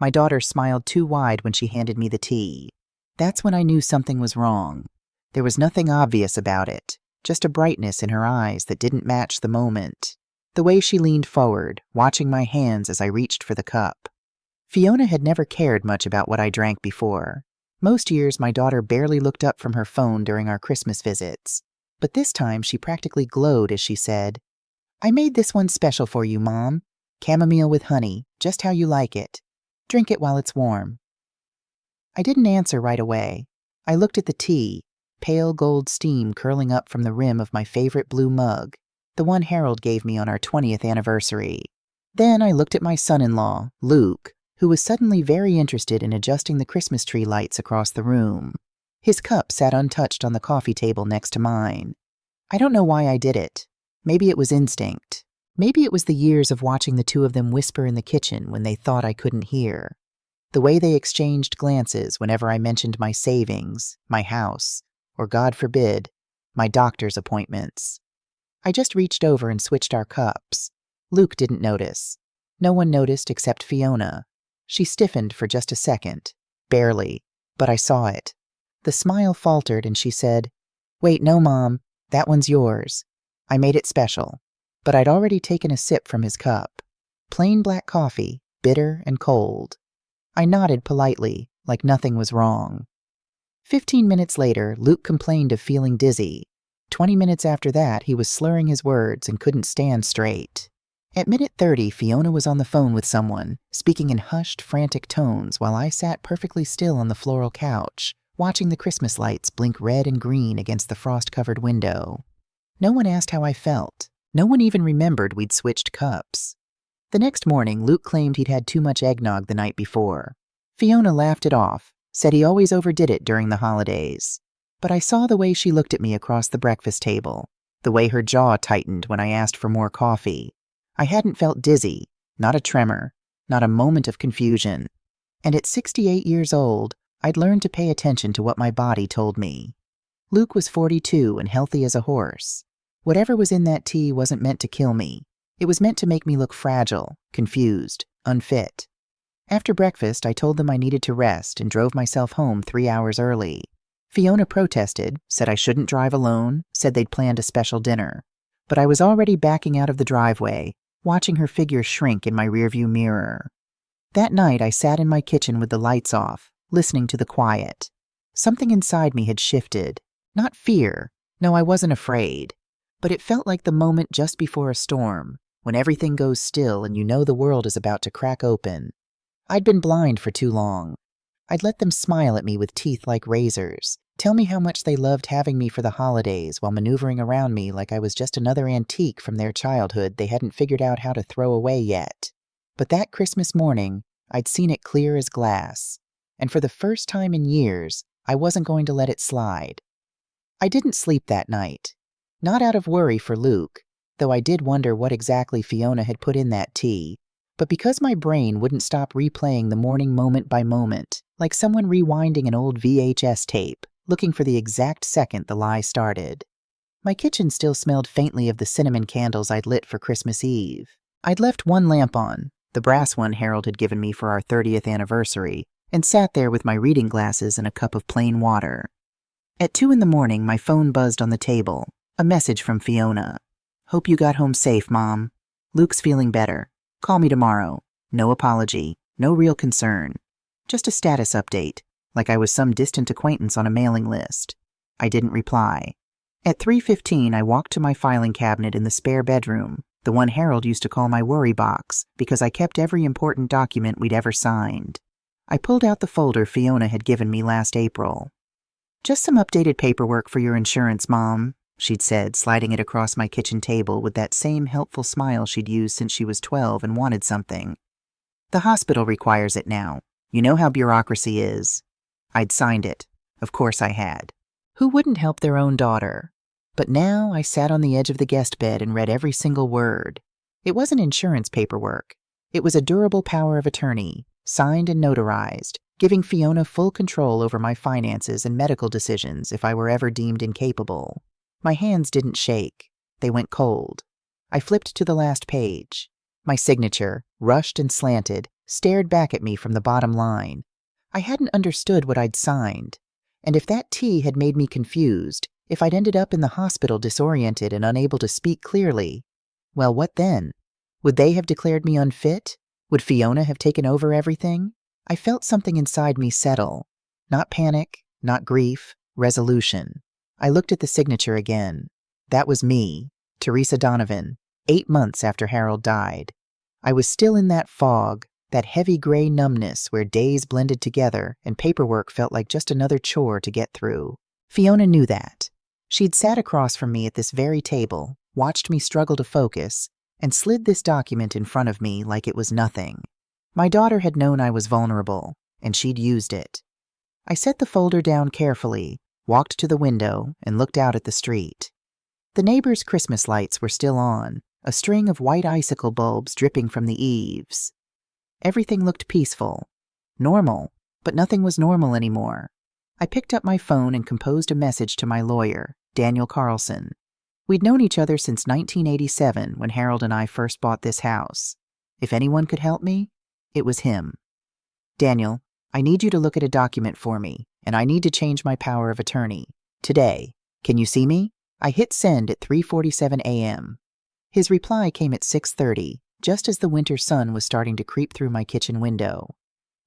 My daughter smiled too wide when she handed me the tea. That's when I knew something was wrong. There was nothing obvious about it, just a brightness in her eyes that didn't match the moment. The way she leaned forward, watching my hands as I reached for the cup. Fiona had never cared much about what I drank before. Most years, my daughter barely looked up from her phone during our Christmas visits. But this time, she practically glowed as she said, "I made this one special for you, Mom. Chamomile with honey, just how you like it. Drink it while it's warm." I didn't answer right away. I looked at the tea, pale gold steam curling up from the rim of my favorite blue mug, the one Harold gave me on our 20th anniversary. Then I looked at my son-in-law, Luke, who was suddenly very interested in adjusting the Christmas tree lights across the room. His cup sat untouched on the coffee table next to mine. I don't know why I did it. Maybe it was instinct. Maybe it was the years of watching the two of them whisper in the kitchen when they thought I couldn't hear. The way they exchanged glances whenever I mentioned my savings, my house, or God forbid, my doctor's appointments. I just reached over and switched our cups. Luke didn't notice. No one noticed except Fiona. She stiffened for just a second. Barely. But I saw it. The smile faltered and she said, "Wait, no, Mom. That one's yours. I made it special." But I'd already taken a sip from his cup. Plain black coffee, bitter and cold. I nodded politely, like nothing was wrong. 15 minutes later, Luke complained of feeling dizzy. 20 minutes after that, he was slurring his words and couldn't stand straight. At minute 30, Fiona was on the phone with someone, speaking in hushed, frantic tones while I sat perfectly still on the floral couch, watching the Christmas lights blink red and green against the frost-covered window. No one asked how I felt. No one even remembered we'd switched cups. The next morning, Luke claimed he'd had too much eggnog the night before. Fiona laughed it off, said he always overdid it during the holidays. But I saw the way she looked at me across the breakfast table, the way her jaw tightened when I asked for more coffee. I hadn't felt dizzy, not a tremor, not a moment of confusion. And at 68 years old, I'd learned to pay attention to what my body told me. Luke was 42 and healthy as a horse. Whatever was in that tea wasn't meant to kill me. It was meant to make me look fragile, confused, unfit. After breakfast, I told them I needed to rest and drove myself home 3 hours early. Fiona protested, said I shouldn't drive alone, said they'd planned a special dinner. But I was already backing out of the driveway, watching her figure shrink in my rearview mirror. That night, I sat in my kitchen with the lights off, listening to the quiet. Something inside me had shifted. Not fear. No, I wasn't afraid. But it felt like the moment just before a storm, when everything goes still and you know the world is about to crack open. I'd been blind for too long. I'd let them smile at me with teeth like razors, tell me how much they loved having me for the holidays while maneuvering around me like I was just another antique from their childhood they hadn't figured out how to throw away yet. But that Christmas morning, I'd seen it clear as glass. And for the first time in years, I wasn't going to let it slide. I didn't sleep that night. Not out of worry for Luke, though I did wonder what exactly Fiona had put in that tea, but because my brain wouldn't stop replaying the morning moment by moment, like someone rewinding an old VHS tape, looking for the exact second the lie started. My kitchen still smelled faintly of the cinnamon candles I'd lit for Christmas Eve. I'd left one lamp on, the brass one Harold had given me for our 30th anniversary, and sat there with my reading glasses and a cup of plain water. At 2 a.m, my phone buzzed on the table. A message from Fiona. "Hope you got home safe, Mom. Luke's feeling better. Call me tomorrow. No apology. No real concern. Just a status update, like I was some distant acquaintance on a mailing list." I didn't reply. At 3:15, I walked to my filing cabinet in the spare bedroom, the one Harold used to call my worry box, because I kept every important document we'd ever signed. I pulled out the folder Fiona had given me last April. "Just some updated paperwork for your insurance, Mom," she'd said, sliding it across my kitchen table with that same helpful smile she'd used since she was 12 and wanted something. "The hospital requires it now. You know how bureaucracy is." I'd signed it. Of course I had. Who wouldn't help their own daughter? But now I sat on the edge of the guest bed and read every single word. It wasn't insurance paperwork. It was a durable power of attorney, signed and notarized, giving Fiona full control over my finances and medical decisions if I were ever deemed incapable. My hands didn't shake. They went cold. I flipped to the last page. My signature, rushed and slanted, stared back at me from the bottom line. I hadn't understood what I'd signed, and if that tea had made me confused, if I'd ended up in the hospital disoriented and unable to speak clearly, well, what then? Would they have declared me unfit? Would Fiona have taken over everything? I felt something inside me settle. Not panic, not grief, resolution. I looked at the signature again. That was me, Teresa Donovan, 8 months after Harold died. I was still in that fog, that heavy gray numbness where days blended together and paperwork felt like just another chore to get through. Fiona knew that. She'd sat across from me at this very table, watched me struggle to focus, and slid this document in front of me like it was nothing. My daughter had known I was vulnerable, and she'd used it. I set the folder down carefully, walked to the window, and looked out at the street. The neighbors' Christmas lights were still on, a string of white icicle bulbs dripping from the eaves. Everything looked peaceful. Normal, but nothing was normal anymore. I picked up my phone and composed a message to my lawyer, Daniel Carlson. We'd known each other since 1987 when Harold and I first bought this house. If anyone could help me, it was him. Daniel, I need you to look at a document for me, and I need to change my power of attorney. Today. Can you see me? I hit send at 3:47 a.m. His reply came at 6:30, just as the winter sun was starting to creep through my kitchen window.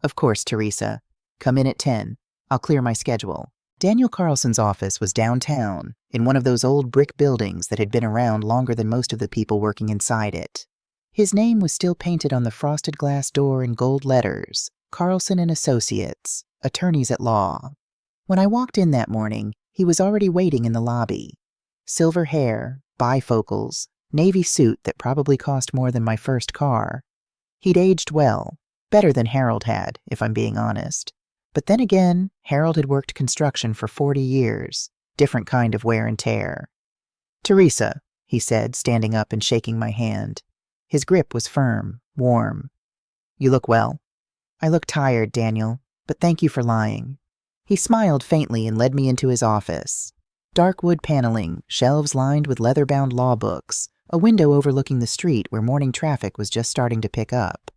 Of course, Teresa. Come in at 10. I'll clear my schedule. Daniel Carlson's office was downtown, in one of those old brick buildings that had been around longer than most of the people working inside it. His name was still painted on the frosted glass door in gold letters, Carlson and Associates, attorneys at law. When I walked in that morning, he was already waiting in the lobby. Silver hair, bifocals, navy suit that probably cost more than my first car. He'd aged well, better than Harold had, if I'm being honest. But then again, Harold had worked construction for 40 years, different kind of wear and tear. Teresa, he said, standing up and shaking my hand. His grip was firm, warm. You look well. I look tired, Daniel, but thank you for lying. He smiled faintly and led me into his office. Dark wood paneling, shelves lined with leather-bound law books, a window overlooking the street where morning traffic was just starting to pick up.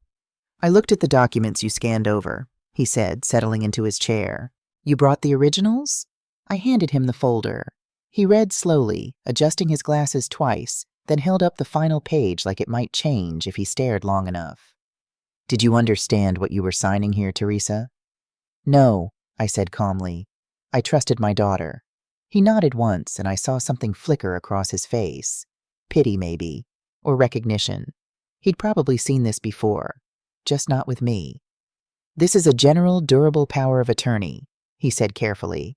I looked at the documents you scanned over, he said, settling into his chair. You brought the originals? I handed him the folder. He read slowly, adjusting his glasses twice, then held up the final page like it might change if he stared long enough. Did you understand what you were signing here, Teresa? No, I said calmly. I trusted my daughter. He nodded once, and I saw something flicker across his face. Pity, maybe, or recognition. He'd probably seen this before, just not with me. This is a general, durable power of attorney, he said carefully.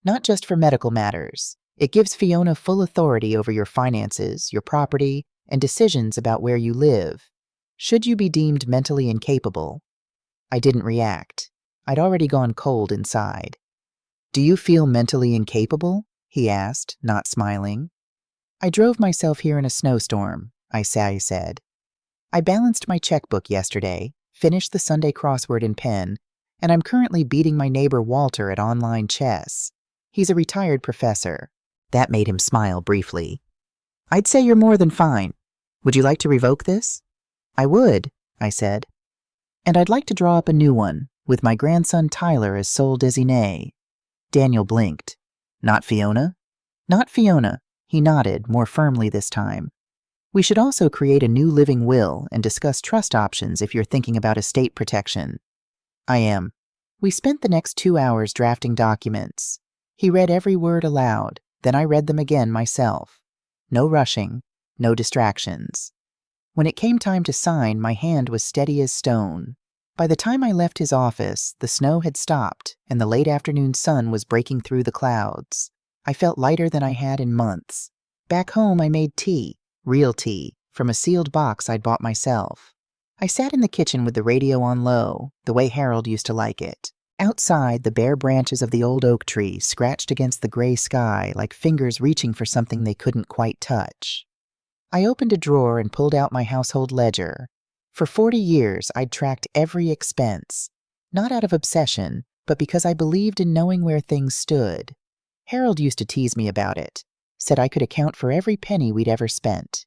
Not just for medical matters. It gives Fiona full authority over your finances, your property, and decisions about where you live. Should you be deemed mentally incapable? I didn't react. I'd already gone cold inside. Do you feel mentally incapable? He asked, not smiling. I drove myself here in a snowstorm, I said. I balanced my checkbook yesterday, finished the Sunday crossword in pen, and I'm currently beating my neighbor Walter at online chess. He's a retired professor. That made him smile briefly. I'd say you're more than fine. Would you like to revoke this? I would, I said. And I'd like to draw up a new one, with my grandson Tyler as sole désigné. Daniel blinked. Not Fiona? Not Fiona. He nodded, more firmly this time. We should also create a new living will and discuss trust options if you're thinking about estate protection. I am. We spent the next 2 hours drafting documents. He read every word aloud, then I read them again myself. No rushing, no distractions. When it came time to sign, my hand was steady as stone. By the time I left his office, the snow had stopped and the late afternoon sun was breaking through the clouds. I felt lighter than I had in months. Back home, I made tea, real tea, from a sealed box I'd bought myself. I sat in the kitchen with the radio on low, the way Harold used to like it. Outside, the bare branches of the old oak tree scratched against the gray sky like fingers reaching for something they couldn't quite touch. I opened a drawer and pulled out my household ledger. For 40 years, I'd tracked every expense, not out of obsession, but because I believed in knowing where things stood. Harold used to tease me about it, said I could account for every penny we'd ever spent.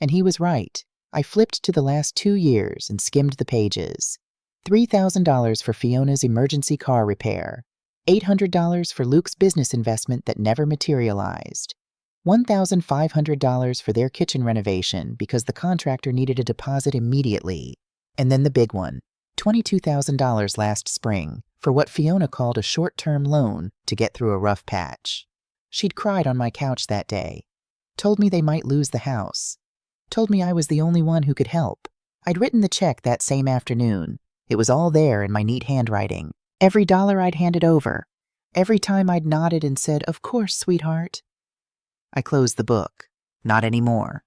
And he was right. I flipped to the last 2 years and skimmed the pages. $3,000 for Fiona's emergency car repair, $800 for Luke's business investment that never materialized, $1,500 for their kitchen renovation because the contractor needed a deposit immediately, and then the big one, $22,000 last spring for what Fiona called a short-term loan to get through a rough patch. She'd cried on my couch that day, told me they might lose the house, told me I was the only one who could help. I'd written the check that same afternoon. It was all there in my neat handwriting. Every dollar I'd handed over. Every time I'd nodded and said, "Of course, sweetheart." I closed the book. Not anymore.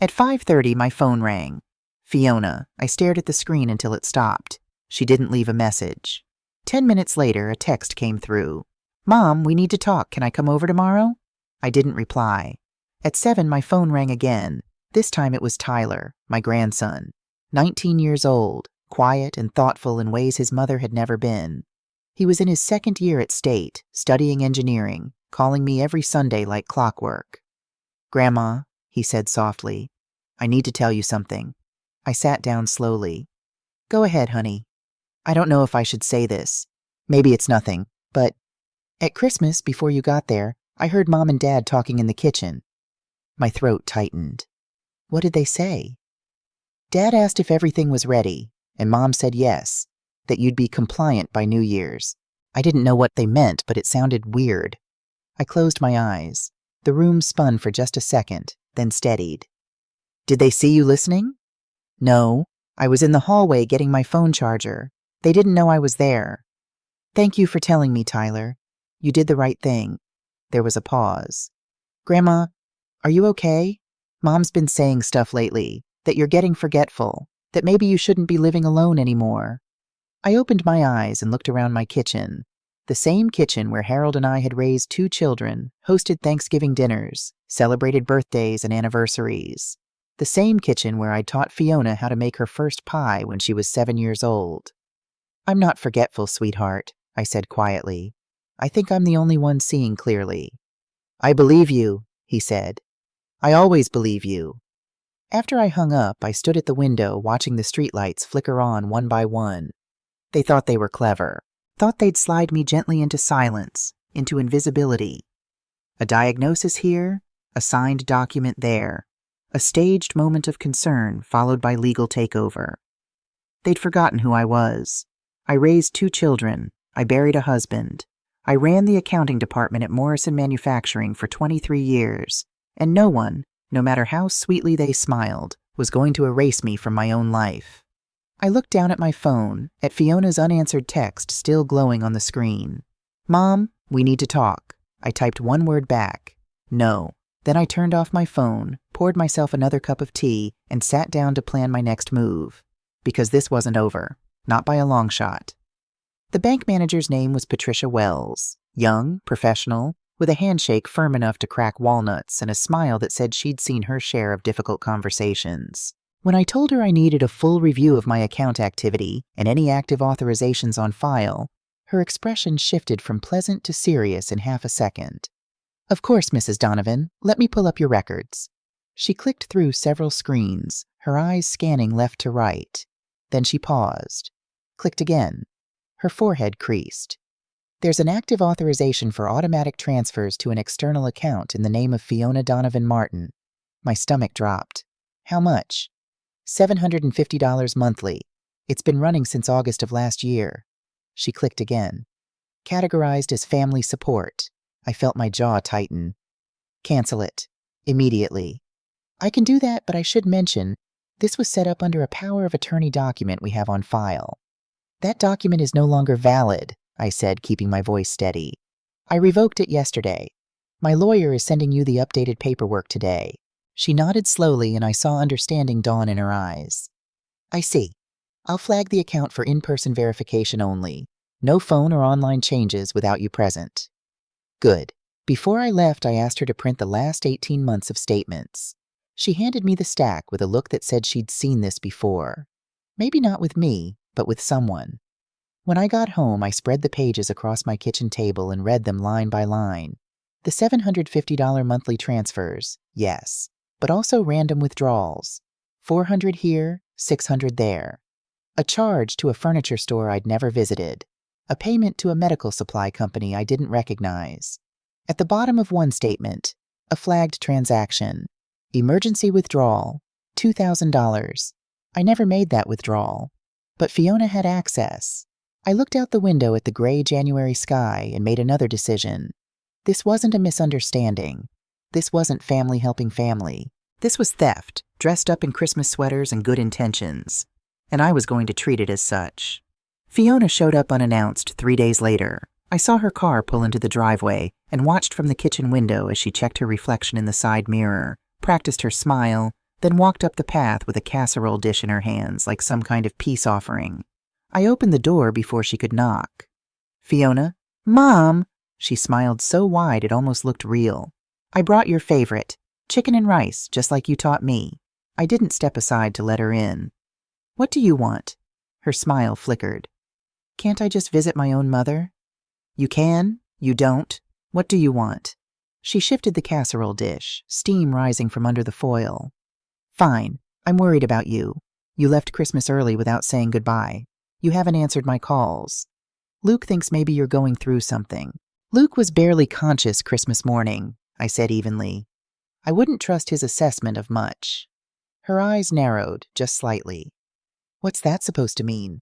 At 5:30, my phone rang. Fiona. I stared at the screen until it stopped. She didn't leave a message. 10 minutes later, a text came through. "Mom, we need to talk. Can I come over tomorrow?" I didn't reply. At 7, my phone rang again. This time it was Tyler, my grandson. 19 years old, quiet and thoughtful in ways his mother had never been. He was in his second year at State, studying engineering, calling me every Sunday like clockwork. "Grandma," he said softly, "I need to tell you something." I sat down slowly. "Go ahead, honey. I don't know if I should say this. Maybe it's nothing, but at Christmas, before you got there, I heard Mom and Dad talking in the kitchen." My throat tightened. What did they say? Dad asked if everything was ready, and Mom said yes, that you'd be compliant by New Year's. I didn't know what they meant, but it sounded weird. I closed my eyes. The room spun for just a second, then steadied. "Did they see you listening?" "No. I was in the hallway getting my phone charger. They didn't know I was there." "Thank you for telling me, Tyler. You did the right thing." There was a pause. "Grandma, are you okay? Mom's been saying stuff lately, that you're getting forgetful, that maybe you shouldn't be living alone anymore." I opened my eyes and looked around my kitchen. The same kitchen where Harold and I had raised 2 children, hosted Thanksgiving dinners, celebrated birthdays and anniversaries. The same kitchen where I'd taught Fiona how to make her first pie when she was 7 years old. "I'm not forgetful, sweetheart," I said quietly. "I think I'm the only one seeing clearly." "I believe you," he said. "I always believe you." After I hung up, I stood at the window watching the streetlights flicker on one by one. They thought they were clever. Thought they'd slide me gently into silence, into invisibility. A diagnosis here, a signed document there. A staged moment of concern followed by legal takeover. They'd forgotten who I was. I raised 2 children. I buried a husband. I ran the accounting department at Morrison Manufacturing for 23 years, and no one, no matter how sweetly they smiled, was going to erase me from my own life. I looked down at my phone, at Fiona's unanswered text still glowing on the screen. "Mom, we need to talk." I typed one word back. "No." Then I turned off my phone, poured myself another cup of tea, and sat down to plan my next move. Because this wasn't over. Not by a long shot. The bank manager's name was Patricia Wells. Young, professional, with a handshake firm enough to crack walnuts and a smile that said she'd seen her share of difficult conversations. When I told her I needed a full review of my account activity and any active authorizations on file, her expression shifted from pleasant to serious in half a second. "Of course, Mrs. Donovan. Let me pull up your records." She clicked through several screens, her eyes scanning left to right. Then she paused. Clicked again. Her forehead creased. "There's an active authorization for automatic transfers to an external account in the name of Fiona Donovan Martin." My stomach dropped. "How much?" $750 monthly. It's been running since August of last year." She clicked again. "Categorized as family support." I felt my jaw tighten. "Cancel it. Immediately." "I can do that, but I should mention, this was set up under a power of attorney document we have on file." "That document is no longer valid," I said, keeping my voice steady. "I revoked it yesterday. My lawyer is sending you the updated paperwork today." She nodded slowly, and I saw understanding dawn in her eyes. "I see. I'll flag the account for in-person verification only. No phone or online changes without you present." "Good." Before I left, I asked her to print the last 18 months of statements. She handed me the stack with a look that said she'd seen this before. Maybe not with me, but with someone. When I got home, I spread the pages across my kitchen table and read them line by line. The $750 monthly transfers, yes, but also random withdrawals. $400 here, $600 there. A charge to a furniture store I'd never visited. A payment to a medical supply company I didn't recognize. At the bottom of one statement, a flagged transaction. Emergency withdrawal, $2,000. I never made that withdrawal. But Fiona had access. I looked out the window at the gray January sky and made another decision. This wasn't a misunderstanding. This wasn't family helping family. This was theft, dressed up in Christmas sweaters and good intentions. And I was going to treat it as such. Fiona showed up unannounced 3 days later. I saw her car pull into the driveway and watched from the kitchen window as she checked her reflection in the side mirror, practiced her smile, then walked up the path with a casserole dish in her hands like some kind of peace offering. I opened the door before she could knock. Fiona, Mom! She smiled so wide it almost looked real. I brought your favorite, chicken and rice, just like you taught me. I didn't step aside to let her in. What do you want? Her smile flickered. Can't I just visit my own mother? You can, you don't. What do you want? She shifted the casserole dish, steam rising from under the foil. Fine, I'm worried about you. You left Christmas early without saying goodbye. You haven't answered my calls. Luke thinks maybe you're going through something. Luke was barely conscious Christmas morning, I said evenly. I wouldn't trust his assessment of much. Her eyes narrowed, just slightly. What's that supposed to mean?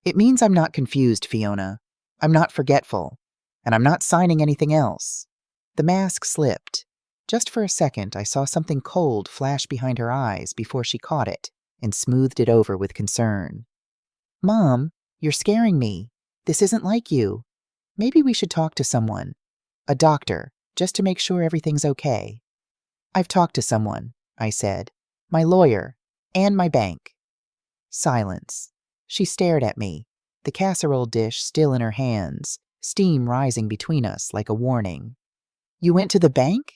It means I'm not confused, Fiona. I'm not forgetful. And I'm not signing anything else. The mask slipped. Just for a second, I saw something cold flash behind her eyes before she caught it and smoothed it over with concern. Mom, you're scaring me. This isn't like you. Maybe we should talk to someone. A doctor, just to make sure everything's okay. I've talked to someone, I said. My lawyer, and my bank. Silence. She stared at me, the casserole dish still in her hands, steam rising between us like a warning. You went to the bank?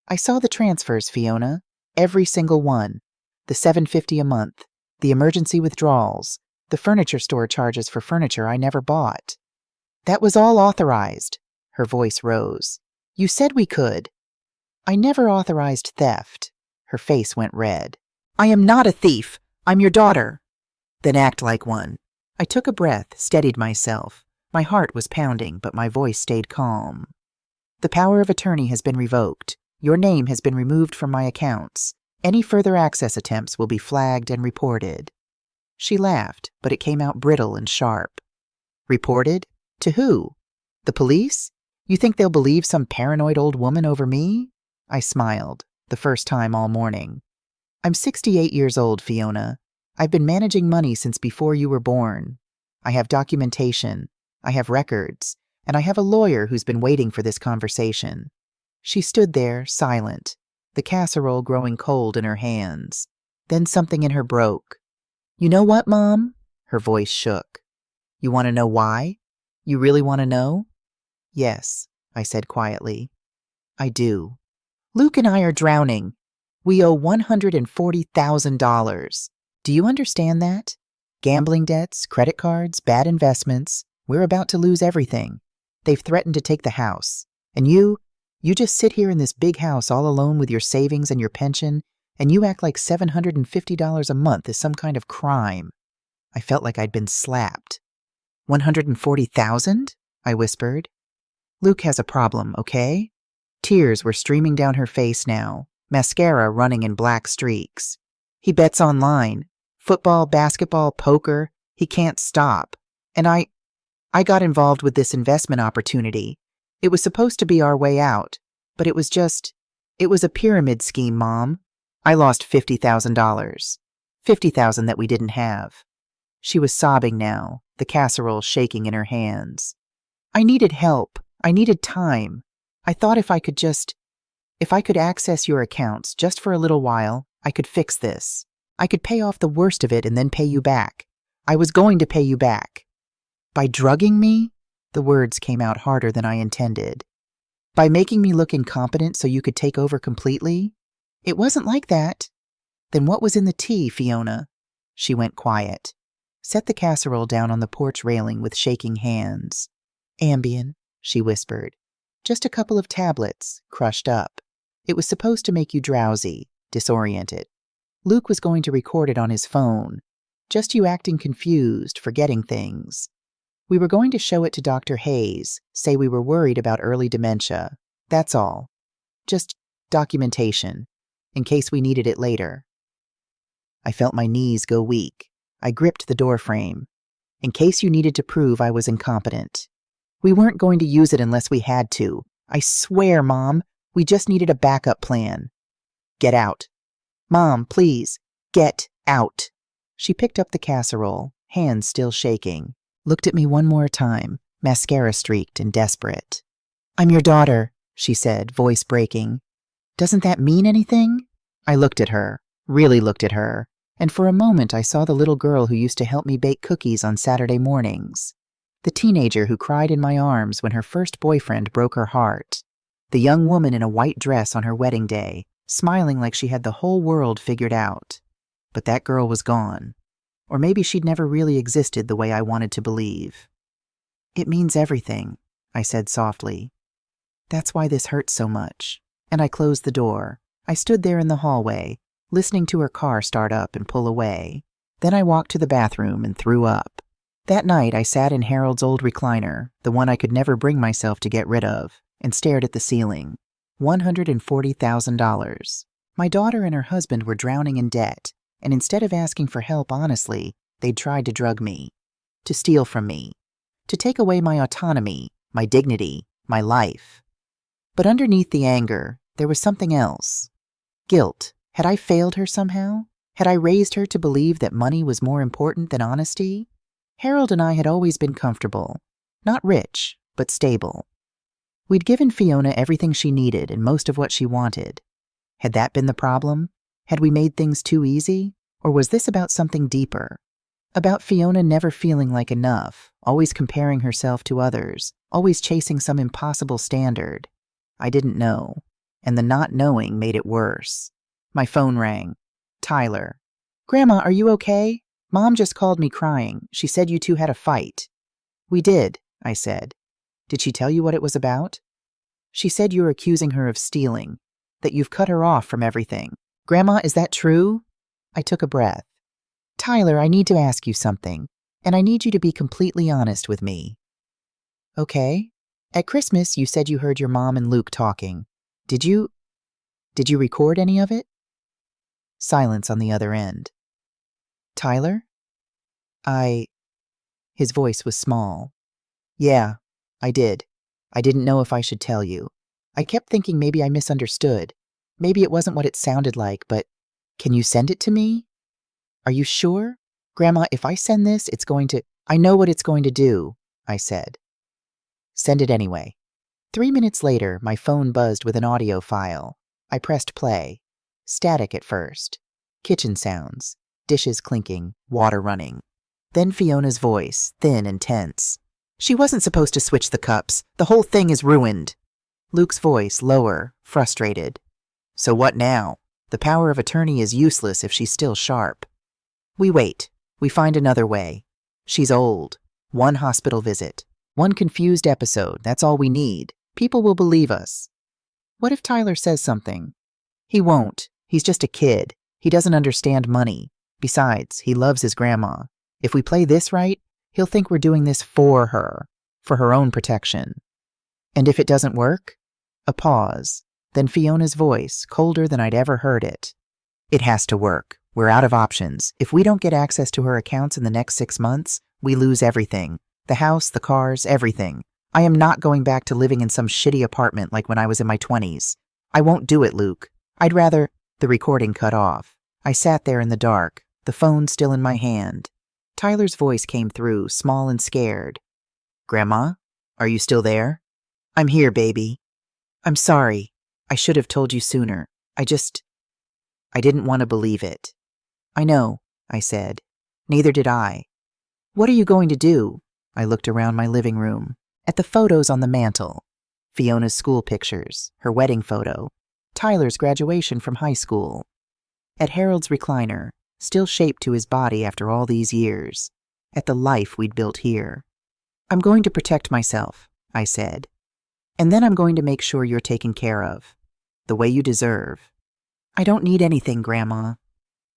I saw the transfers, Fiona. Every single one. The $750 a month, the emergency withdrawals, the furniture store charges for furniture I never bought. That was all authorized. Her voice rose. You said we could. I never authorized theft. Her face went red. I am not a thief. I'm your daughter. Then act like one. I took a breath, steadied myself. My heart was pounding, but my voice stayed calm. The power of attorney has been revoked. Your name has been removed from my accounts. Any further access attempts will be flagged and reported. She laughed, but it came out brittle and sharp. Reported? To who? The police? You think they'll believe some paranoid old woman over me? I smiled, the first time all morning. I'm 68 years old, Fiona. I've been managing money since before you were born. I have documentation, I have records, and I have a lawyer who's been waiting for this conversation. She stood there, silent, the casserole growing cold in her hands. Then something in her broke. You know what, Mom? Her voice shook. You want to know why? You really want to know? Yes, I said quietly. I do. Luke and I are drowning. We owe $140,000. Do you understand that? Gambling debts, credit cards, bad investments. We're about to lose everything. They've threatened to take the house. And you just sit here in this big house all alone with your savings and your pension, and you act like $750 a month is some kind of crime. I felt like I'd been slapped. 140,000? I whispered. Luke has a problem, okay? Tears were streaming down her face now, mascara running in black streaks. He bets online. Football, basketball, poker. He can't stop. And I got involved with this investment opportunity. It was supposed to be our way out, but it was a pyramid scheme, Mom. I lost $50,000. $50,000 that we didn't have. She was sobbing now, the casserole shaking in her hands. I needed help. I needed time. I thought if I could access your accounts just for a little while, I could fix this. I could pay off the worst of it and then pay you back. I was going to pay you back. By drugging me? The words came out harder than I intended. By making me look incompetent so you could take over completely? It wasn't like that. Then what was in the tea, Fiona? She went quiet. Set the casserole down on the porch railing with shaking hands. Ambien, she whispered. Just a couple of tablets, crushed up. It was supposed to make you drowsy, disoriented. Luke was going to record it on his phone. Just you acting confused, forgetting things. We were going to show it to Dr. Hayes, say we were worried about early dementia. That's all. Just documentation, in case we needed it later. I felt my knees go weak. I gripped the door frame. In case you needed to prove I was incompetent. We weren't going to use it unless we had to. I swear, Mom, we just needed a backup plan. Get out. Mom, please, get out. She picked up the casserole, hands still shaking, looked at me one more time, mascara streaked and desperate. I'm your daughter, she said, voice breaking. Doesn't that mean anything? I looked at her, really looked at her, and for a moment I saw the little girl who used to help me bake cookies on Saturday mornings. The teenager who cried in my arms when her first boyfriend broke her heart. The young woman in a white dress on her wedding day, smiling like she had the whole world figured out. But that girl was gone. Or maybe she'd never really existed the way I wanted to believe. It means everything, I said softly. That's why this hurts so much. And I closed the door. I stood there in the hallway, listening to her car start up and pull away. Then I walked to the bathroom and threw up. That night I sat in Harold's old recliner, the one I could never bring myself to get rid of, and stared at the ceiling. $140,000. My daughter and her husband were drowning in debt, and instead of asking for help honestly, they'd tried to drug me, to steal from me, to take away my autonomy, my dignity, my life. But underneath the anger, there was something else. Guilt. Had I failed her somehow? Had I raised her to believe that money was more important than honesty? Harold and I had always been comfortable. Not rich, but stable. We'd given Fiona everything she needed and most of what she wanted. Had that been the problem? Had we made things too easy? Or was this about something deeper? About Fiona never feeling like enough, always comparing herself to others, always chasing some impossible standard. I didn't know, and the not knowing made it worse. My phone rang. Tyler. Grandma, are you okay? Mom just called me crying. She said you two had a fight. We did, I said. Did she tell you what it was about? She said you're accusing her of stealing, that you've cut her off from everything. Grandma, is that true? I took a breath. Tyler, I need to ask you something, and I need you to be completely honest with me. Okay. At Christmas, you said you heard your mom and Luke talking. Did you record any of it? Silence on the other end. Tyler? His voice was small. Yeah, I did. I didn't know if I should tell you. I kept thinking maybe I misunderstood. Maybe it wasn't what it sounded like, but can you send it to me? Are you sure? Grandma, if I send this, it's going to... I know what it's going to do, I said. Send it anyway. 3 minutes later, my phone buzzed with an audio file. I pressed play. Static at first. Kitchen sounds. Dishes clinking, water running. Then Fiona's voice, thin and tense. She wasn't supposed to switch the cups. The whole thing is ruined. Luke's voice, lower, frustrated. So what now? The power of attorney is useless if she's still sharp. We wait. We find another way. She's old. One hospital visit. One confused episode. That's all we need. People will believe us. What if Tyler says something? He won't. He's just a kid. He doesn't understand money. Besides, he loves his grandma. If we play this right, he'll think we're doing this for her own protection. And if it doesn't work? A pause. Then Fiona's voice, colder than I'd ever heard it. It has to work. We're out of options. If we don't get access to her accounts in the next 6 months, we lose everything. The house, the cars, everything. I am not going back to living in some shitty apartment like when I was in my 20s. I won't do it, Luke. I'd rather... The recording cut off. I sat there in the dark, the phone still in my hand. Tyler's voice came through, small and scared. Grandma, are you still there? I'm here, baby. I'm sorry. I should have told you sooner. I didn't want to believe it. I know, I said. Neither did I. What are you going to do? I looked around my living room, at the photos on the mantel. Fiona's school pictures, her wedding photo, Tyler's graduation from high school. At Harold's recliner, still shaped to his body after all these years. At the life we'd built here. I'm going to protect myself, I said. And then I'm going to make sure you're taken care of. The way you deserve. I don't need anything, Grandma.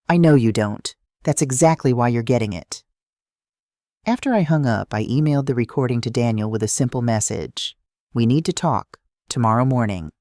I know you don't. That's exactly why you're getting it. After I hung up, I emailed the recording to Daniel with a simple message. We need to talk, tomorrow morning.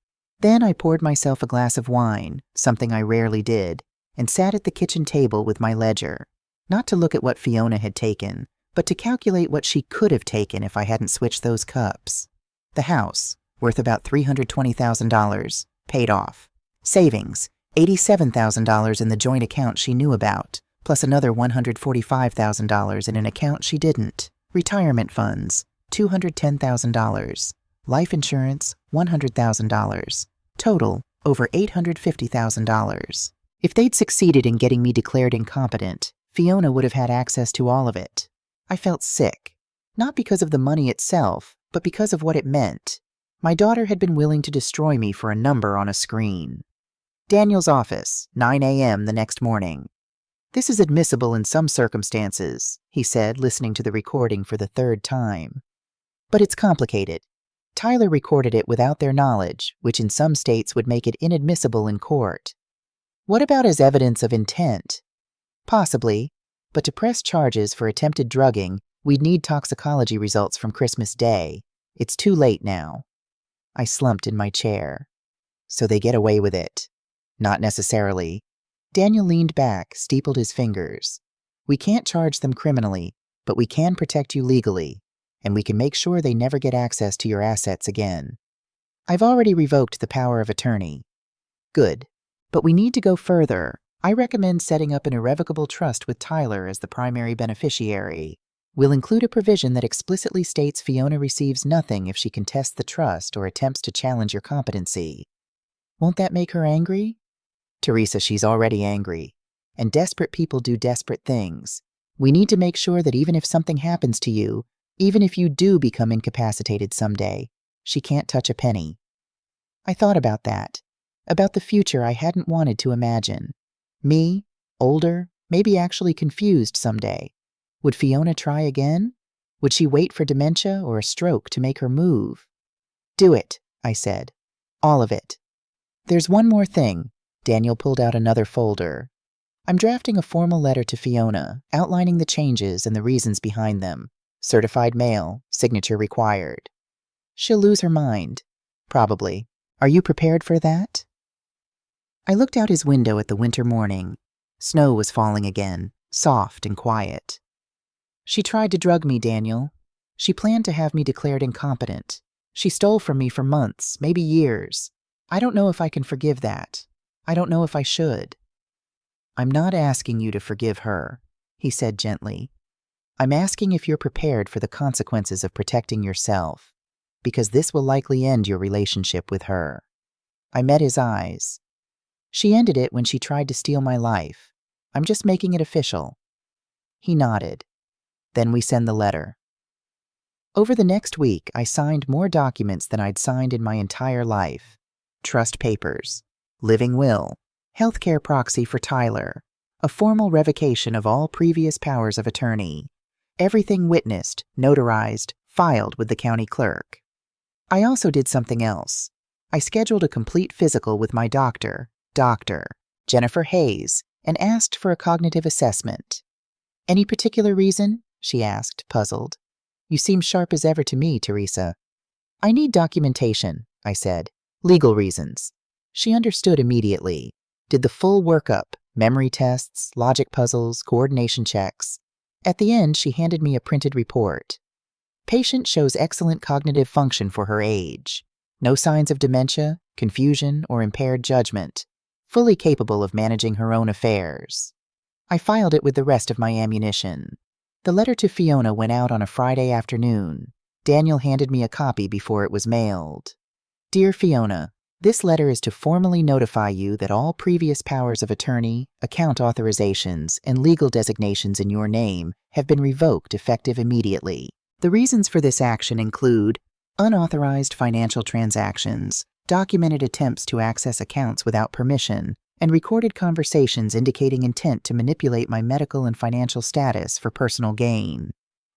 Then I poured myself a glass of wine, something I rarely did, and sat at the kitchen table with my ledger, not to look at what Fiona had taken, but to calculate what she could have taken if I hadn't switched those cups. The house, worth about $320,000, paid off. Savings, $87,000 in the joint account she knew about, plus another $145,000 in an account she didn't. Retirement funds, $210,000. Life insurance, $100,000. Total, over $850,000. If they'd succeeded in getting me declared incompetent, Fiona would have had access to all of it. I felt sick, not because of the money itself, but because of what it meant. My daughter had been willing to destroy me for a number on a screen. Daniel's office, 9 a.m. the next morning. This is admissible in some circumstances, he said, listening to the recording for the third time. But it's complicated. Tyler recorded it without their knowledge, which in some states would make it inadmissible in court. What about as evidence of intent? Possibly, but to press charges for attempted drugging, we'd need toxicology results from Christmas Day. It's too late now. I slumped in my chair. So they get away with it. Not necessarily. Daniel leaned back, steepled his fingers. We can't charge them criminally, but we can protect you legally, and we can make sure they never get access to your assets again. I've already revoked the power of attorney. Good. But we need to go further. I recommend setting up an irrevocable trust with Tyler as the primary beneficiary. We'll include a provision that explicitly states Fiona receives nothing if she contests the trust or attempts to challenge your competency. Won't that make her angry? Teresa, she's already angry. And desperate people do desperate things. We need to make sure that even if something happens to you, even if you do become incapacitated someday, she can't touch a penny. I thought about that. About the future I hadn't wanted to imagine. Me, older, maybe actually confused someday. Would Fiona try again? Would she wait for dementia or a stroke to make her move? Do it, I said. All of it. There's one more thing. Daniel pulled out another folder. I'm drafting a formal letter to Fiona, outlining the changes and the reasons behind them. Certified mail, signature required. She'll lose her mind. Probably. Are you prepared for that? I looked out his window at the winter morning. Snow was falling again, soft and quiet. She tried to drug me, Daniel. She planned to have me declared incompetent. She stole from me for months, maybe years. I don't know if I can forgive that. I don't know if I should. I'm not asking you to forgive her, he said gently. I'm asking if you're prepared for the consequences of protecting yourself, because this will likely end your relationship with her. I met his eyes. She ended it when she tried to steal my life. I'm just making it official. He nodded. Then we send the letter. Over the next week, I signed more documents than I'd signed in my entire life. Trust papers, living will, healthcare proxy for Tyler, a formal revocation of all previous powers of attorney. Everything witnessed, notarized, filed with the county clerk. I also did something else. I scheduled a complete physical with my doctor, Jennifer Hayes, and asked for a cognitive assessment. Any particular reason? She asked, puzzled. You seem sharp as ever to me, Teresa. I need documentation, I said. Legal reasons. She understood immediately. Did the full workup, memory tests, logic puzzles, coordination checks. At the end, she handed me a printed report. Patient shows excellent cognitive function for her age. No signs of dementia, confusion, or impaired judgment. Fully capable of managing her own affairs. I filed it with the rest of my ammunition. The letter to Fiona went out on a Friday afternoon. Daniel handed me a copy before it was mailed. Dear Fiona, this letter is to formally notify you that all previous powers of attorney, account authorizations, and legal designations in your name have been revoked effective immediately. The reasons for this action include unauthorized financial transactions, documented attempts to access accounts without permission, and recorded conversations indicating intent to manipulate my medical and financial status for personal gain.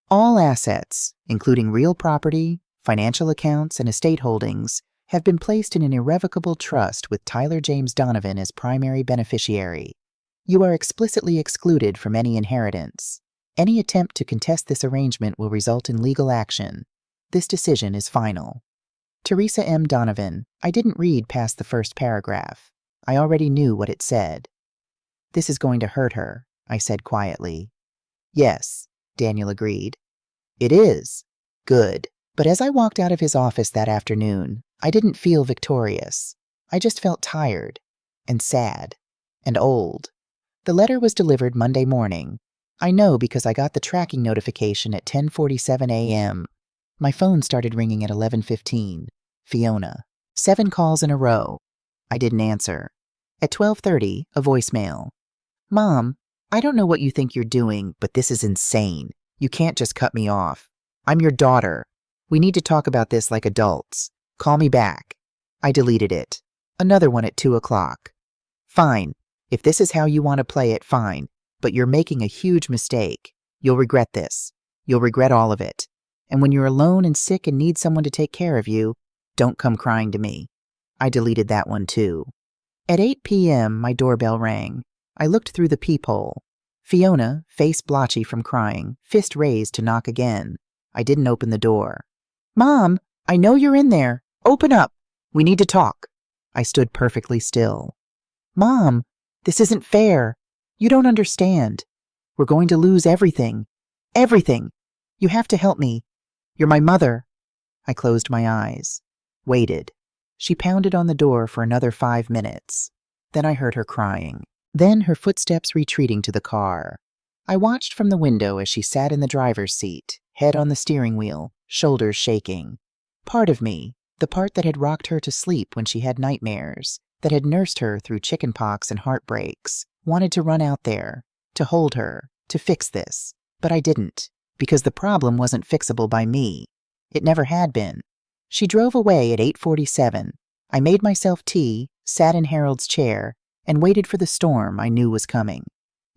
All assets, including real property, financial accounts, and estate holdings, have been placed in an irrevocable trust with Tyler James Donovan as primary beneficiary. You are explicitly excluded from any inheritance. Any attempt to contest this arrangement will result in legal action. This decision is final. Teresa M. Donovan, I didn't read past the first paragraph. I already knew what it said. This is going to hurt her, I said quietly. Yes, Daniel agreed. It is. Good. But as I walked out of his office that afternoon, I didn't feel victorious. I just felt tired, and sad, and old. The letter was delivered Monday morning. I know because I got the tracking notification at 10:47 a.m. My phone started ringing at 11:15. Fiona. 7 calls in a row. I didn't answer. At 12:30, a voicemail. Mom, I don't know what you think you're doing, but this is insane. You can't just cut me off. I'm your daughter. We need to talk about this like adults. Call me back. I deleted it. Another one at 2 o'clock. Fine. If this is how you want to play it, fine. But you're making a huge mistake. You'll regret this. You'll regret all of it. And when you're alone and sick and need someone to take care of you, don't come crying to me. I deleted that one too. At 8 p.m., my doorbell rang. I looked through the peephole. Fiona, face blotchy from crying, fist raised to knock again. I didn't open the door. Mom, I know you're in there. Open up. We need to talk. I stood perfectly still. Mom, this isn't fair. You don't understand. We're going to lose everything. Everything. You have to help me. You're my mother. I closed my eyes. Waited. She pounded on the door for another 5 minutes. Then I heard her crying. Then her footsteps retreating to the car. I watched from the window as she sat in the driver's seat, head on the steering wheel, shoulders shaking. Part of me, the part that had rocked her to sleep when she had nightmares, that had nursed her through chickenpox and heartbreaks, wanted to run out there, to hold her, to fix this. But I didn't, because the problem wasn't fixable by me. It never had been. She drove away at 8:47. I made myself tea, sat in Harold's chair, and waited for the storm I knew was coming.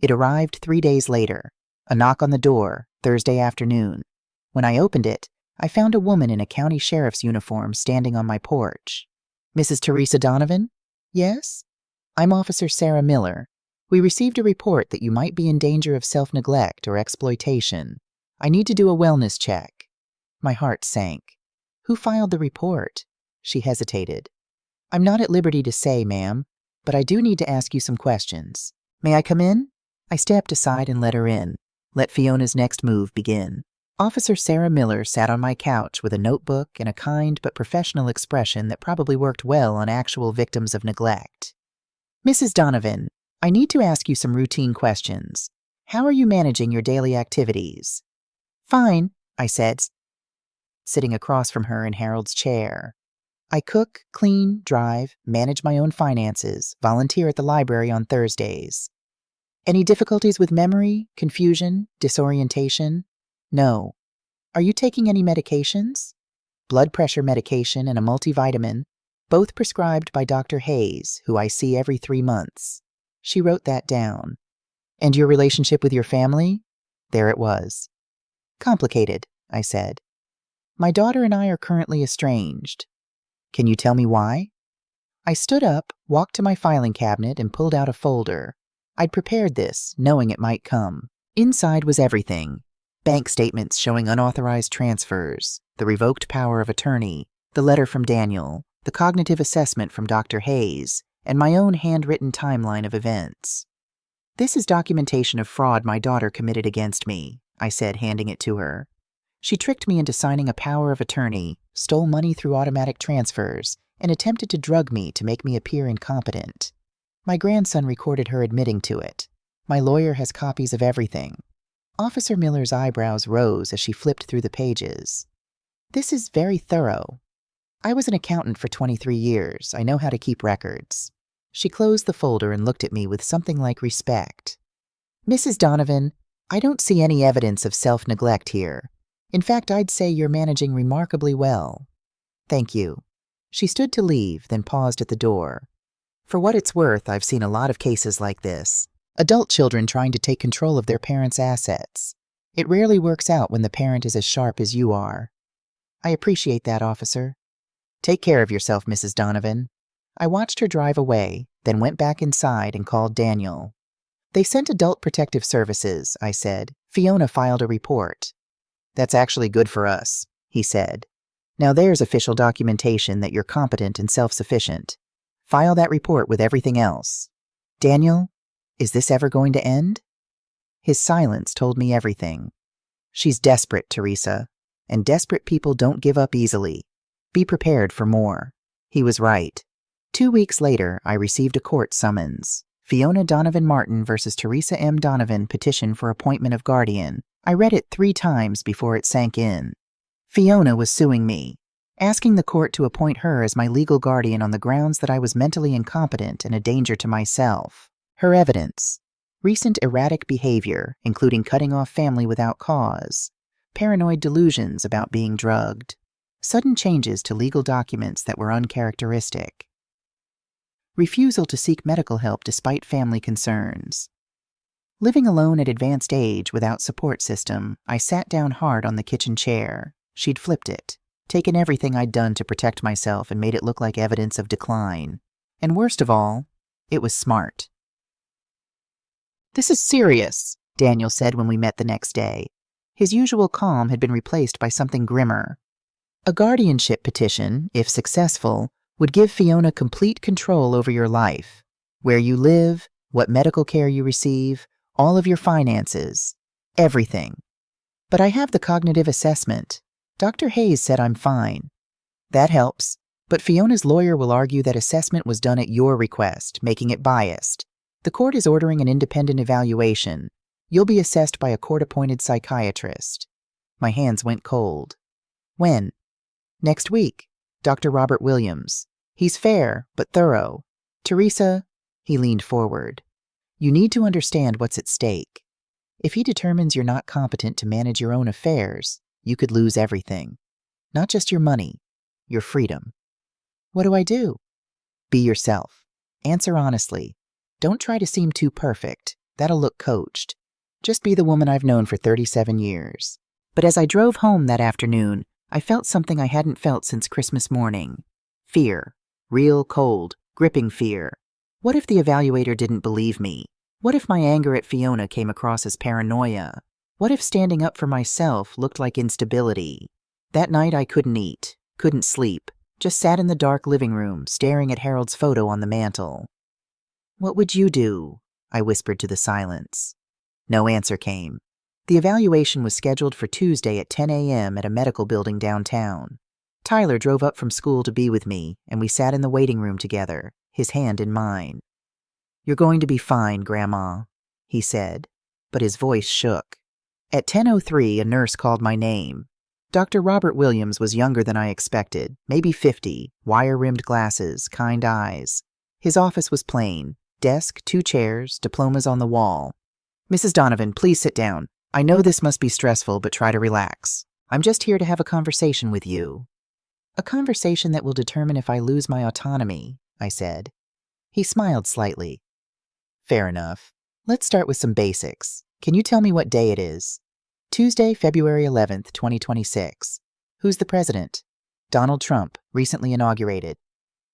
It arrived 3 days later. A knock on the door, Thursday afternoon. When I opened it, I found a woman in a county sheriff's uniform standing on my porch. Mrs. Teresa Donovan? Yes? I'm Officer Sarah Miller. We received a report that you might be in danger of self-neglect or exploitation. I need to do a wellness check. My heart sank. Who filed the report? She hesitated. I'm not at liberty to say, ma'am, but I do need to ask you some questions. May I come in? I stepped aside and let her in. Let Fiona's next move begin. Officer Sarah Miller sat on my couch with a notebook and a kind but professional expression that probably worked well on actual victims of neglect. Mrs. Donovan, I need to ask you some routine questions. How are you managing your daily activities? Fine, I said, sitting across from her in Harold's chair. I cook, clean, drive, manage my own finances, volunteer at the library on Thursdays. Any difficulties with memory, confusion, disorientation? No. Are you taking any medications? Blood pressure medication and a multivitamin, both prescribed by Dr. Hayes, who I see every 3 months. She wrote that down. And your relationship with your family? There it was. Complicated, I said. My daughter and I are currently estranged. Can you tell me why? I stood up, walked to my filing cabinet, and pulled out a folder. I'd prepared this, knowing it might come. Inside was everything. Bank statements showing unauthorized transfers, the revoked power of attorney, the letter from Daniel, the cognitive assessment from Dr. Hayes, and my own handwritten timeline of events. This is documentation of fraud my daughter committed against me, I said, handing it to her. She tricked me into signing a power of attorney, stole money through automatic transfers, and attempted to drug me to make me appear incompetent. My grandson recorded her admitting to it. My lawyer has copies of everything. Officer Miller's eyebrows rose as she flipped through the pages. This is very thorough. I was an accountant for 23 years. I know how to keep records. She closed the folder and looked at me with something like respect. Mrs. Donovan, I don't see any evidence of self-neglect here. In fact, I'd say you're managing remarkably well. Thank you. She stood to leave, then paused at the door. For what it's worth, I've seen a lot of cases like this. Adult children trying to take control of their parents' assets. It rarely works out when the parent is as sharp as you are. I appreciate that, officer. Take care of yourself, Mrs. Donovan. I watched her drive away, then went back inside and called Daniel. They sent Adult Protective Services, I said. Fiona filed a report. That's actually good for us, he said. Now there's official documentation that you're competent and self-sufficient. File that report with everything else. Daniel, is this ever going to end? His silence told me everything. She's desperate, Teresa, and desperate people don't give up easily. Be prepared for more. He was right. 2 weeks later, I received a court summons. Fiona Donovan Martin versus Teresa M. Donovan petition for appointment of guardian. I read it 3 times before it sank in. Fiona was suing me, asking the court to appoint her as my legal guardian on the grounds that I was mentally incompetent and a danger to myself. Her evidence: recent erratic behavior, including cutting off family without cause, paranoid delusions about being drugged, sudden changes to legal documents that were uncharacteristic, refusal to seek medical help despite family concerns. Living alone at advanced age without support system, I sat down hard on the kitchen chair. She'd flipped it, taken everything I'd done to protect myself and made it look like evidence of decline. And worst of all, it was smart. "This is serious," Daniel said when we met the next day. His usual calm had been replaced by something grimmer. A guardianship petition, if successful, would give Fiona complete control over your life, where you live, what medical care you receive, all of your finances, everything. But I have the cognitive assessment. Dr. Hayes said I'm fine. That helps, but Fiona's lawyer will argue that assessment was done at your request, making it biased. The court is ordering an independent evaluation. You'll be assessed by a court-appointed psychiatrist. My hands went cold. When? Next week. Dr. Robert Williams. He's fair, but thorough. Teresa, he leaned forward. You need to understand what's at stake. If he determines you're not competent to manage your own affairs, you could lose everything. Not just your money, your freedom. What do I do? Be yourself. Answer honestly. Don't try to seem too perfect. That'll look coached. Just be the woman I've known for 37 years. But as I drove home that afternoon, I felt something I hadn't felt since Christmas morning. Fear. Real, cold, gripping fear. What if the evaluator didn't believe me? What if my anger at Fiona came across as paranoia? What if standing up for myself looked like instability? That night I couldn't eat, couldn't sleep, just sat in the dark living room, staring at Harold's photo on the mantel. What would you do? I whispered to the silence. No answer came. The evaluation was scheduled for Tuesday at 10 a.m. at a medical building downtown. Tyler drove up from school to be with me, and we sat in the waiting room together, his hand in mine. You're going to be fine, Grandma, he said, but his voice shook. At 10:03, a nurse called my name. Dr. Robert Williams was younger than I expected, maybe 50, wire-rimmed glasses, kind eyes. His office was plain. Desk, 2 chairs, diplomas on the wall. Mrs. Donovan, please sit down. I know this must be stressful, but try to relax. I'm just here to have a conversation with you. A conversation that will determine if I lose my autonomy, I said. He smiled slightly. Fair enough. Let's start with some basics. Can you tell me what day it is? Tuesday, February 11th, 2026. Who's the president? Donald Trump, recently inaugurated.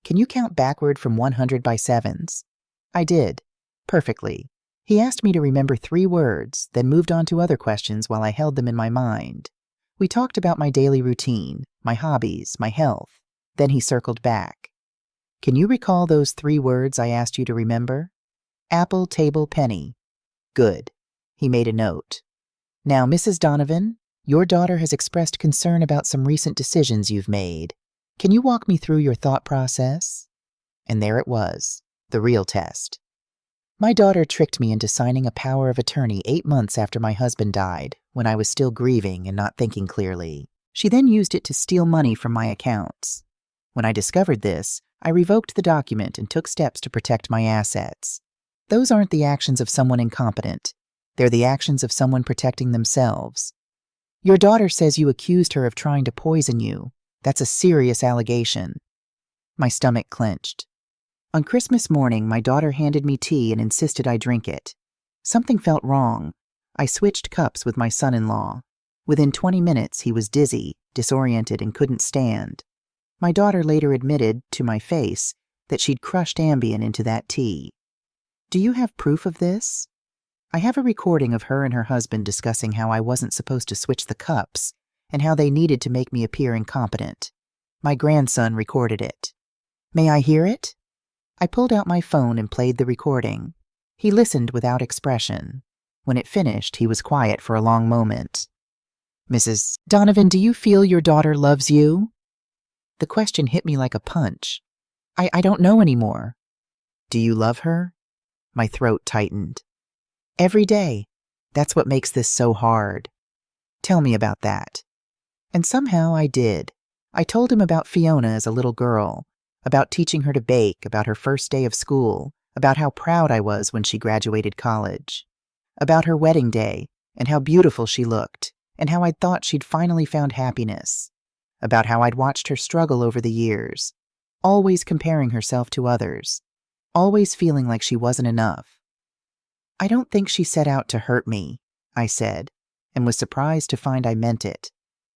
Can you count backward from 100 by sevens? I did. Perfectly. He asked me to remember 3 words, then moved on to other questions while I held them in my mind. We talked about my daily routine, my hobbies, my health. Then he circled back. Can you recall those 3 words I asked you to remember? Apple, table, penny. Good. He made a note. Now, Mrs. Donovan, your daughter has expressed concern about some recent decisions you've made. Can you walk me through your thought process? And there it was, the real test. My daughter tricked me into signing a power of attorney 8 months after my husband died, when I was still grieving and not thinking clearly. She then used it to steal money from my accounts. When I discovered this, I revoked the document and took steps to protect my assets. Those aren't the actions of someone incompetent. They're the actions of someone protecting themselves. Your daughter says you accused her of trying to poison you. That's a serious allegation. My stomach clenched. On Christmas morning, my daughter handed me tea and insisted I drink it. Something felt wrong. I switched cups with my son-in-law. Within 20 minutes, he was dizzy, disoriented, and couldn't stand. My daughter later admitted, to my face, that she'd crushed Ambien into that tea. Do you have proof of this? I have a recording of her and her husband discussing how I wasn't supposed to switch the cups and how they needed to make me appear incompetent. My grandson recorded it. May I hear it? I pulled out my phone and played the recording. He listened without expression. When it finished, he was quiet for a long moment. Mrs. Donovan, do you feel your daughter loves you? The question hit me like a punch. I don't know anymore. Do you love her? My throat tightened. Every day. That's what makes this so hard. Tell me about that. And somehow I did. I told him about Fiona as a little girl, about teaching her to bake, about her first day of school, about how proud I was when she graduated college, about her wedding day and how beautiful she looked, and how I'd thought she'd finally found happiness, about how I'd watched her struggle over the years, always comparing herself to others, always feeling like she wasn't enough. I don't think she set out to hurt me, I said, and was surprised to find I meant it.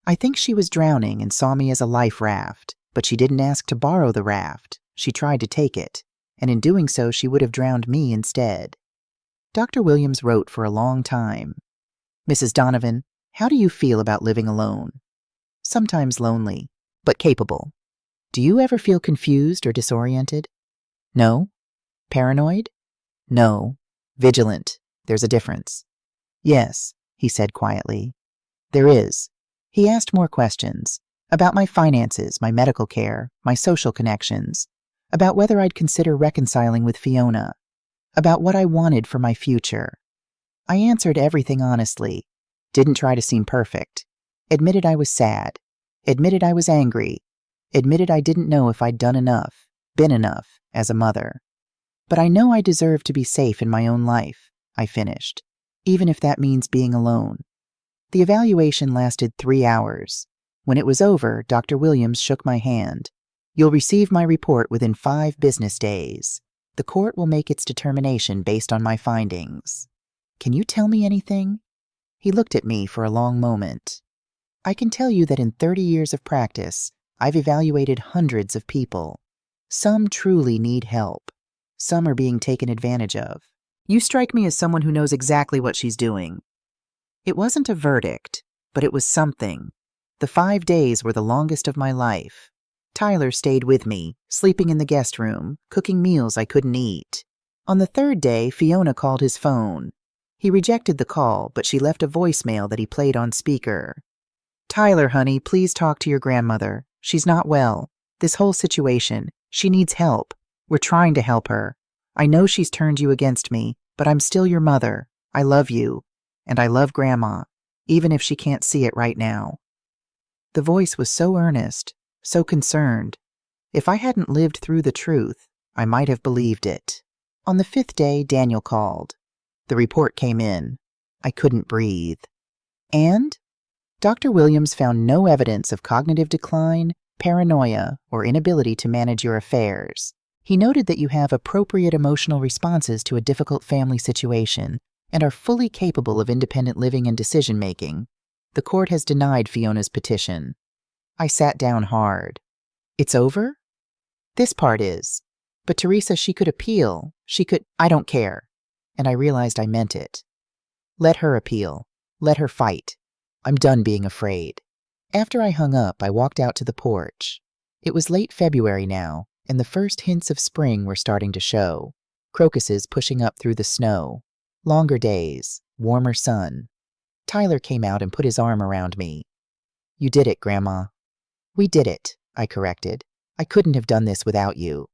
I think she was drowning and saw me as a life raft, but she didn't ask to borrow the raft. She tried to take it, and in doing so she would have drowned me instead. Dr. Williams wrote for a long time. Mrs. Donovan, how do you feel about living alone? Sometimes lonely, but capable. Do you ever feel confused or disoriented? No. Paranoid? No. Vigilant. There's a difference. Yes, he said quietly. There is. He asked more questions. About my finances, my medical care, my social connections. About whether I'd consider reconciling with Fiona. About what I wanted for my future. I answered everything honestly. Didn't try to seem perfect. Admitted I was sad. Admitted I was angry. Admitted I didn't know if I'd done enough, been enough, as a mother. But I know I deserve to be safe in my own life, I finished, even if that means being alone. The evaluation lasted 3 hours. When it was over, Dr. Williams shook my hand. You'll receive my report within 5 business days. The court will make its determination based on my findings. Can you tell me anything? He looked at me for a long moment. I can tell you that in 30 years of practice, I've evaluated hundreds of people. Some truly need help. Some are being taken advantage of. You strike me as someone who knows exactly what she's doing. It wasn't a verdict, but it was something. The 5 days were the longest of my life. Tyler stayed with me, sleeping in the guest room, cooking meals I couldn't eat. On the 3rd day, Fiona called his phone. He rejected the call, but she left a voicemail that he played on speaker. Tyler, honey, please talk to your grandmother. She's not well. This whole situation, she needs help. We're trying to help her. I know she's turned you against me, but I'm still your mother. I love you. And I love Grandma, even if she can't see it right now. The voice was so earnest, so concerned. If I hadn't lived through the truth, I might have believed it. On the 5th day, Daniel called. The report came in. I couldn't breathe. And? Dr. Williams found no evidence of cognitive decline, paranoia, or inability to manage your affairs. He noted that you have appropriate emotional responses to a difficult family situation and are fully capable of independent living and decision-making. The court has denied Fiona's petition. I sat down hard. It's over? This part is. But Teresa, she could appeal. I don't care. And I realized I meant it. Let her appeal. Let her fight. I'm done being afraid. After I hung up, I walked out to the porch. It was late February now, and the first hints of spring were starting to show. Crocuses pushing up through the snow. Longer days, warmer sun. Tyler came out and put his arm around me. You did it, Grandma. We did it, I corrected. I couldn't have done this without you.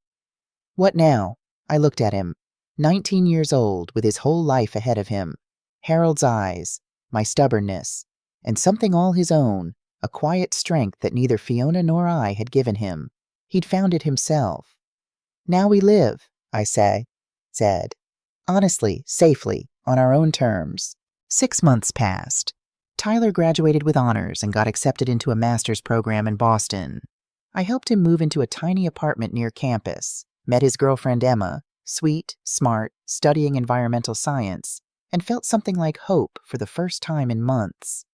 What now? I looked at him. 19 years old, with his whole life ahead of him. Harold's eyes, my stubbornness, and something all his own, a quiet strength that neither Fiona nor I had given him. He'd found it himself. Now we live, I said. Honestly, safely, on our own terms. 6 months passed. Tyler graduated with honors and got accepted into a master's program in Boston. I helped him move into a tiny apartment near campus, met his girlfriend Emma, sweet, smart, studying environmental science, and felt something like hope for the first time in months.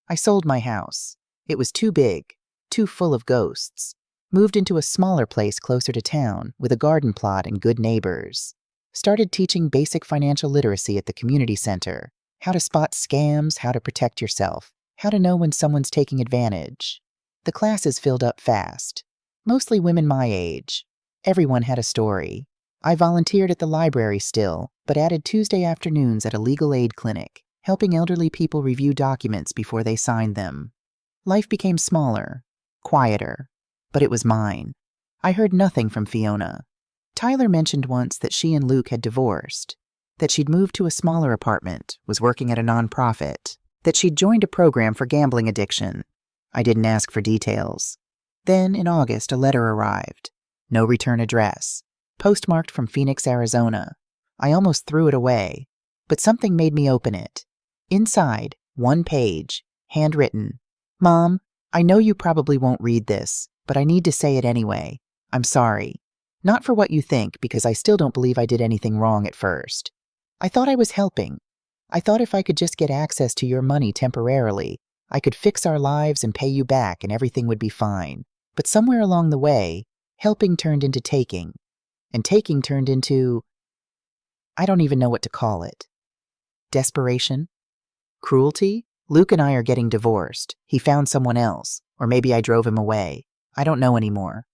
I sold my house. It was too big, too full of ghosts. Moved into a smaller place closer to town with a garden plot and good neighbors. Started teaching basic financial literacy at the community center. How to spot scams, how to protect yourself, how to know when someone's taking advantage. The classes filled up fast. Mostly women my age. Everyone had a story. I volunteered at the library still, but added Tuesday afternoons at a legal aid clinic, helping elderly people review documents before they signed them. Life became smaller, quieter, but it was mine. I heard nothing from Fiona. Tyler mentioned once that she and Luke had divorced, that she'd moved to a smaller apartment, was working at a nonprofit, that she'd joined a program for gambling addiction. I didn't ask for details. Then, in August, a letter arrived. No return address. Postmarked from Phoenix, Arizona. I almost threw it away, but something made me open it. Inside, one page, handwritten. Mom, I know you probably won't read this, but I need to say it anyway. I'm sorry. Not for what you think, because I still don't believe I did anything wrong at first. I thought I was helping. I thought if I could just get access to your money temporarily, I could fix our lives and pay you back and everything would be fine. But somewhere along the way, helping turned into taking. And taking turned into... I don't even know what to call it. Desperation? Cruelty? Luke and I are getting divorced. He found someone else. Or maybe I drove him away. I don't know anymore.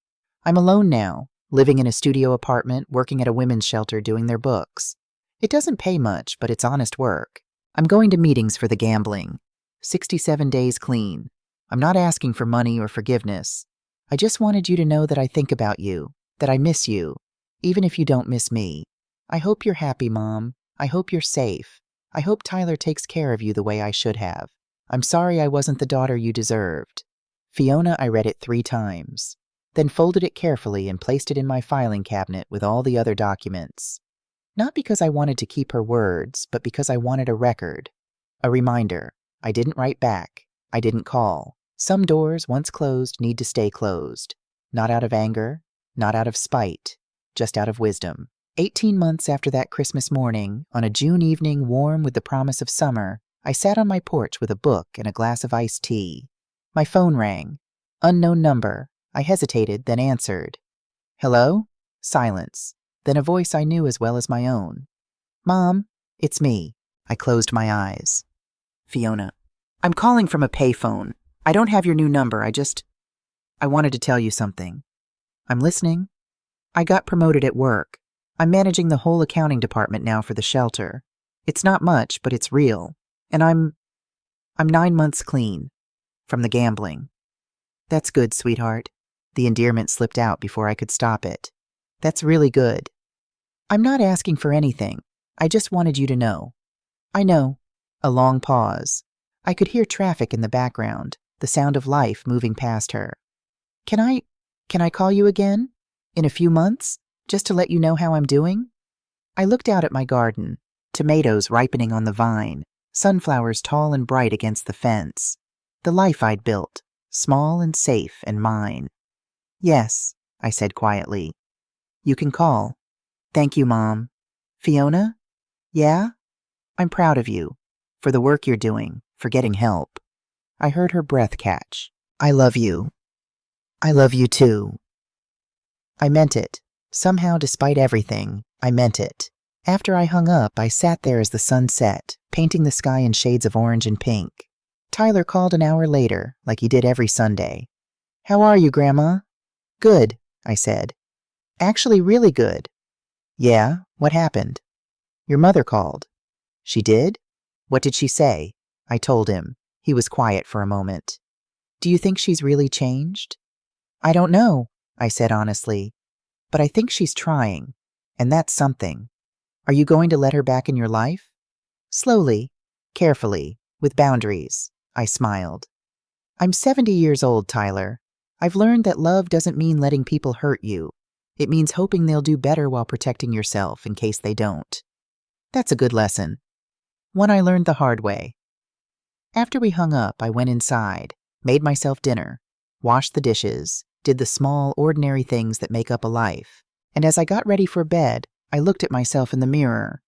I'm alone now. Living in a studio apartment, working at a women's shelter doing their books. It doesn't pay much, but it's honest work. I'm going to meetings for the gambling. 67 days clean. I'm not asking for money or forgiveness. I just wanted you to know that I think about you, that I miss you, even if you don't miss me. I hope you're happy, Mom. I hope you're safe. I hope Tyler takes care of you the way I should have. I'm sorry I wasn't the daughter you deserved. Fiona, I read it 3 times. Then folded it carefully and placed it in my filing cabinet with all the other documents. Not because I wanted to keep her words, but because I wanted a record. A reminder. I didn't write back. I didn't call. Some doors, once closed, need to stay closed. Not out of anger, not out of spite, just out of wisdom. 18 months after that Christmas morning, on a June evening warm with the promise of summer, I sat on my porch with a book and a glass of iced tea. My phone rang. Unknown number. I hesitated, then answered. Hello? Silence. Then a voice I knew as well as my own. Mom, it's me. I closed my eyes. Fiona. I'm calling from a payphone. I don't have your new number. I wanted to tell you something. I'm listening. I got promoted at work. I'm managing the whole accounting department now for the shelter. It's not much, but it's real. And I'm 9 months clean. From the gambling. That's good, sweetheart. The endearment slipped out before I could stop it. That's really good. I'm not asking for anything. I just wanted you to know. I know. A long pause. I could hear traffic in the background, the sound of life moving past her. Can I call you again? In a few months? Just to let you know how I'm doing? I looked out at my garden. Tomatoes ripening on the vine. Sunflowers tall and bright against the fence. The life I'd built. Small and safe and mine. Yes, I said quietly. You can call. Thank you, Mom. Fiona? Yeah? I'm proud of you. For the work you're doing. For getting help. I heard her breath catch. I love you. I love you too. I meant it. Somehow, despite everything, I meant it. After I hung up, I sat there as the sun set, painting the sky in shades of orange and pink. Tyler called an hour later, like he did every Sunday. How are you, Grandma? Good, I said. Actually, really good. Yeah, what happened? Your mother called. She did? What did she say? I told him. He was quiet for a moment. Do you think she's really changed? I don't know, I said honestly. But I think she's trying, and that's something. Are you going to let her back in your life? Slowly, carefully, with boundaries, I smiled. I'm 70 years old, Tyler. I've learned that love doesn't mean letting people hurt you. It means hoping they'll do better while protecting yourself in case they don't. That's a good lesson. One I learned the hard way. After we hung up, I went inside, made myself dinner, washed the dishes, did the small, ordinary things that make up a life. And as I got ready for bed, I looked at myself in the mirror.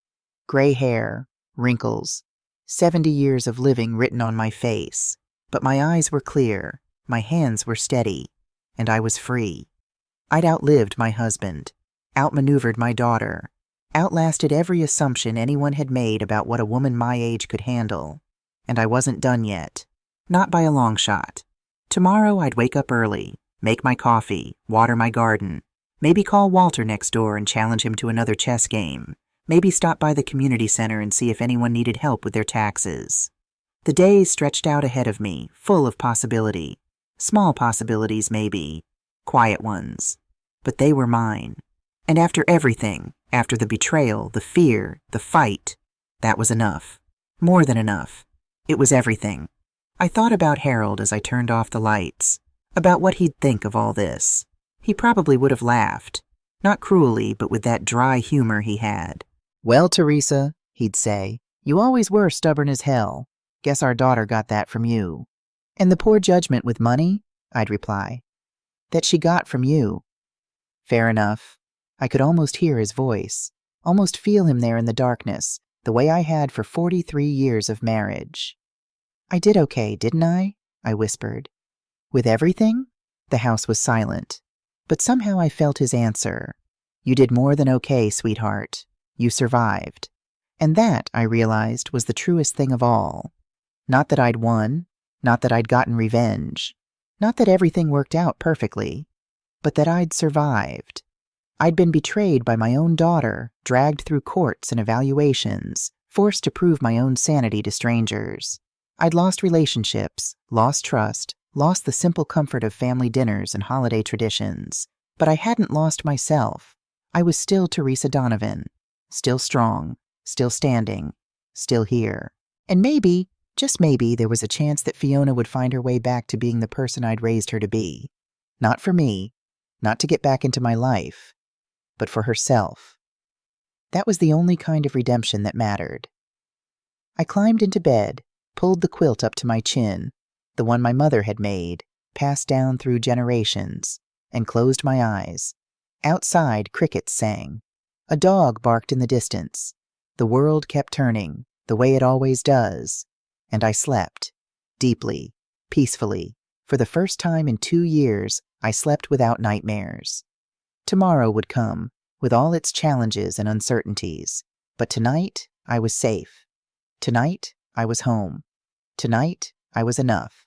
Gray hair, wrinkles, 70 years of living written on my face. But my eyes were clear, my hands were steady, and I was free. I'd outlived my husband, outmaneuvered my daughter, outlasted every assumption anyone had made about what a woman my age could handle. And I wasn't done yet. Not by a long shot. Tomorrow I'd wake up early, make my coffee, water my garden, maybe call Walter next door and challenge him to another chess game, maybe stop by the community center and see if anyone needed help with their taxes. The days stretched out ahead of me, full of possibility. Small possibilities, maybe. Quiet ones. But they were mine. And after everything, after the betrayal, the fear, the fight, that was enough. More than enough. It was everything. I thought about Harold as I turned off the lights, about what he'd think of all this. He probably would have laughed. Not cruelly, but with that dry humor he had. "Well, Teresa," he'd say, "you always were stubborn as hell. Guess our daughter got that from you." "And the poor judgment with money," I'd reply, "that she got from you." Fair enough. I could almost hear his voice, almost feel him there in the darkness, the way I had for 43 years of marriage. "I did okay, didn't I?" I whispered. "With everything?" The house was silent. But somehow I felt his answer. "You did more than okay, sweetheart. You survived." And that, I realized, was the truest thing of all. Not that I'd won, not that I'd gotten revenge, not that everything worked out perfectly, but that I'd survived. I'd been betrayed by my own daughter, dragged through courts and evaluations, forced to prove my own sanity to strangers. I'd lost relationships, lost trust, lost the simple comfort of family dinners and holiday traditions. But I hadn't lost myself. I was still Teresa Donovan, still strong, still standing, still here. And maybe, just maybe, there was a chance that Fiona would find her way back to being the person I'd raised her to be. Not for me, not to get back into my life, but for herself. That was the only kind of redemption that mattered. I climbed into bed, pulled the quilt up to my chin, the one my mother had made, passed down through generations, and closed my eyes. Outside, crickets sang. A dog barked in the distance. The world kept turning, the way it always does. And I slept. Deeply, peacefully. For the first time in 2 years, I slept without nightmares. Tomorrow would come, with all its challenges and uncertainties. But tonight, I was safe. Tonight, I was home. Tonight, I was enough.